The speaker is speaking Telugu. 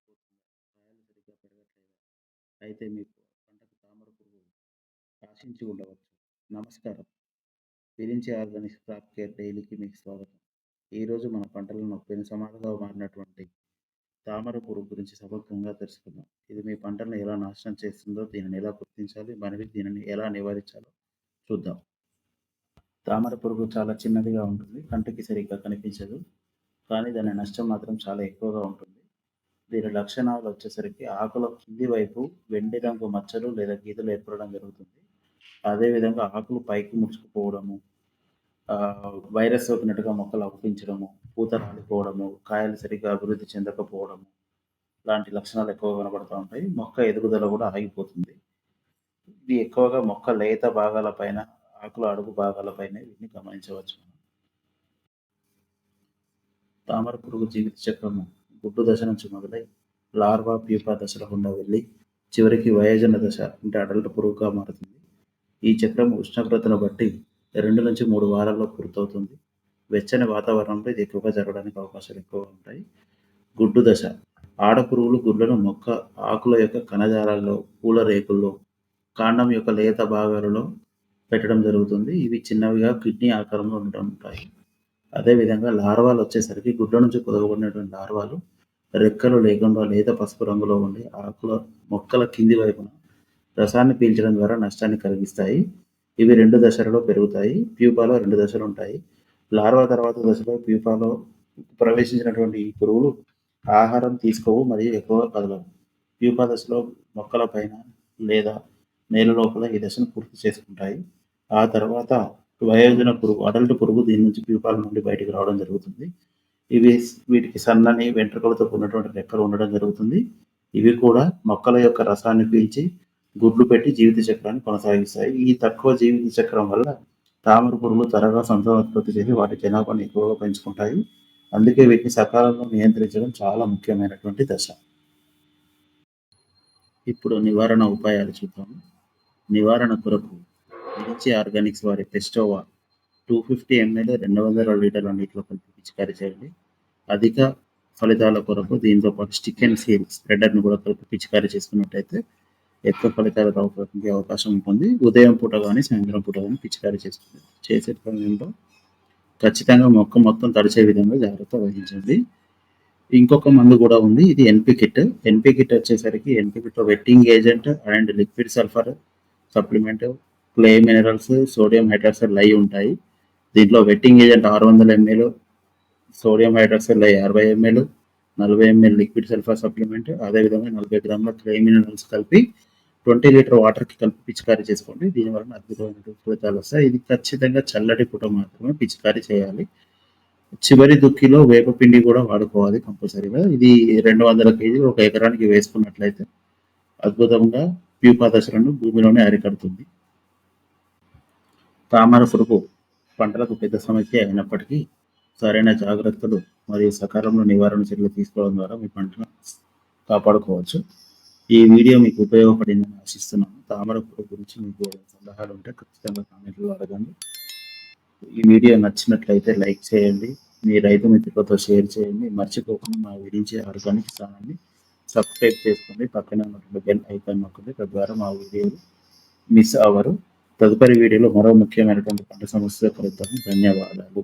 ఎండిపోతుందా? కాయలు సరిగ్గా పెరగట్లేదా? అయితే మీ పంటకు తామర పురుగు ఆశించి ఉండవచ్చు. నమస్కారం. విరించి ఆర్గానిక్స్ క్రాప్ కేర్ డైలీకి మీకు స్వాగతం. ఈరోజు మన పంటలను పెను సమాధిగా మారినటువంటి తామర పురుగు గురించి సమగ్రంగా తెలుసుకుందాం. ఇది మీ పంటలను ఎలా నాశనం చేస్తుందో, దీనిని ఎలా గుర్తించాలి, మరియు దీనిని ఎలా నివారించాలో చూద్దాం. తామర పురుగు చాలా చిన్నదిగా ఉంటుంది. కంటికి సరిగ్గా కనిపించదు. కానీ దాని నష్టం మాత్రం చాలా ఎక్కువగా ఉంటుంది. దీని లక్షణాలు వచ్చేసరికి ఆకుల కింది వైపు వెండి రంగు మచ్చలు లేదా గీతలు ఏర్పడడం జరుగుతుంది. అదేవిధంగా ఆకులు పైకి ముడుచుకుపోవడము, వైరస్ సోకినట్టుగా మొక్కలు అవ్పించడము, పూత రాలిపోవడము, కాయలు సరిగ్గా అభివృద్ధి చెందకపోవడము లాంటి లక్షణాలు ఎక్కువగా కనబడుతూ ఉంటాయి. మొక్క ఎదుగుదల కూడా ఆగిపోతుంది. ఇది ఎక్కువగా మొక్క లేత భాగాల పైన, ఆకుల అడుగు భాగాల పైన వీటిని గమనించవచ్చు. తామర పురుగు జీవిత చక్రము గుడ్డు దశ నుంచి మొదలై లార్వా ప్యూపా దశల గుండా వెళ్ళి చివరికి వయోజన దశ అంటే అడల్ట్ పురుగుగా మారుతుంది. ఈ చక్రం ఉష్ణోగ్రతను బట్టి 2 నుంచి 3 వారాల్లో పూర్తవుతుంది. వెచ్చని వాతావరణంలో ఇది ఎక్కువగా జరగడానికి అవకాశాలు ఎక్కువగా ఉంటాయి. గుడ్డు దశ ఆడపురుగులు గుడ్లను మొక్క ఆకుల యొక్క కణజాలాల్లో, పూల రేకుల్లో, కాండం యొక్క లేత భాగాలలో పెట్టడం జరుగుతుంది. ఇవి చిన్నవిగా కిడ్నీ ఆకారంలో ఉంటాయి. అదేవిధంగా లార్వాలు వచ్చేసరికి గుడ్ల నుంచి పొదగబడినటువంటి లార్వాలు రెక్కలు లేకుండా లేత పసుపు రంగులో ఉండి ఆకుల మొక్కల కింది వైపున రసాన్ని పీల్చడం ద్వారా నష్టాన్ని కలిగిస్తాయి. ఇవి 2 దశలలో పెరుగుతాయి. ప్యూపాలో 2 దశలు ఉంటాయి. లార్వా తర్వాత దశలో ప్యూపాలో ప్రవేశించినటువంటి ఈ పురుగులు ఆహారం తీసుకోవు మరియు ఎక్కువగా కదలవు. ప్యూపా దశలో మొక్కల పైన లేదా నేల లోపల ఈ దశను పూర్తి చేసుకుంటాయి. ఆ తర్వాత వయోజన పురుగు, అడల్ట్ పురుగు దీని నుంచి ప్యూపాల నుండి బయటికి రావడం జరుగుతుంది. వీటికి సన్నని వెంట్రుకలతో ఉన్నటువంటి రెక్కలు ఉండడం జరుగుతుంది. ఇవి కూడా మొక్కల యొక్క రసాన్ని పీల్చి గుడ్లు పెట్టి జీవిత చక్రాన్ని కొనసాగిస్తాయి. ఈ తక్కువ జీవిత చక్రం వల్ల తామర పురుగులు త్వరగా సంతానోత్పత్తి చేసి వాటి జనాభాను ఎక్కువగా పెంచుకుంటాయి. అందుకే వీటిని సకాలంలో నియంత్రించడం చాలా ముఖ్యమైనటువంటి దశ. ఇప్పుడు నివారణ ఉపాయాలు చూద్దాము. నివారణ కొరకు విరించి ఆర్గానిక్స్ వారి పెస్టోవా 250 ml 200 లీటర్ల నీటిలో కలిపి పిచికారీ చేయండి. అధిక ఫలితాల కొరకు దీంతో పాటు స్టిక్ అండ్ సీల్ స్ప్రెడర్ని కూడా కలిపి పిచికారీ చేసుకున్నట్టయితే ఎక్కువ ఫలితాలు రావడానికి అవకాశం ఉంటుంది. ఉదయం పూట కానీ సాయంత్రం పూట కానీ పిచికారీ చేసే సమయంలో ఖచ్చితంగా మొక్క మొత్తం తడిచే విధంగా జాగ్రత్త వహించండి. ఇంకొక మందు కూడా ఉంది. ఇది ఎన్పి కిట్. ఎన్పి కిట్ వచ్చేసరికి ఎన్పి కిట్లో wetting agent and liquid sulphur supplement, clay minerals, sodium hydroxide lye ఉంటాయి. దీంట్లో wetting agent 600 ml, sodium hydroxide lye 60 ml, 40 ml liquid sulphur supplement, అదేవిధంగా 40 గ్రాముల క్లే మినరల్స్ కలిపి 20 లీటర్ వాటర్కి కలిపి పిచికారీ చేసుకోండి. దీనివల్ల అద్భుతమైన ఫలితాలు వస్తాయి. ఇది ఖచ్చితంగా చల్లటి పూట మాత్రమే పిచికారీ చేయాలి. చివరి దుక్కిలో వేపపిండి కూడా వాడుకోవాలి కంపల్సరీగా. ఇది 200 కేజీలు ఒక ఎకరానికి వేసుకున్నట్లయితే అద్భుతంగా ప్యూపా దశలను భూమిలోనే అరికడుతుంది. తామర పురుగు పంటలకు పెద్ద సమస్య అయినప్పటికీ సరైన జాగ్రత్తలు మరియు సకాలంలో నివారణ చర్యలు తీసుకోవడం ద్వారా మీ పంటను కాపాడుకోవచ్చు. ఈ వీడియో మీకు ఉపయోగపడిందని ఆశిస్తున్నాను. తామర పురుగు గురించి మీకు సలహాలు ఉంటే ఖచ్చితంగా కామెంట్లో అడగండి. ఈ వీడియో నచ్చినట్లయితే లైక్ చేయండి, మీ రైతు మిత్రులతో షేర్ చేయండి. మర్చిపోకుండా మా విరించి ఆర్గానిక్ ఛానల్ని సబ్స్క్రైబ్ చేసుకోండి. పక్కన ఉన్నటువంటి బెల్ ఐకాన్ నొక్కండి. తద్వారా మా వీడియోలు మిస్ అవ్వరు. తదుపరి వీడియోలో మరో ముఖ్యమైనటువంటి పంట సమస్య కలుద్దాము. ధన్యవాదాలు.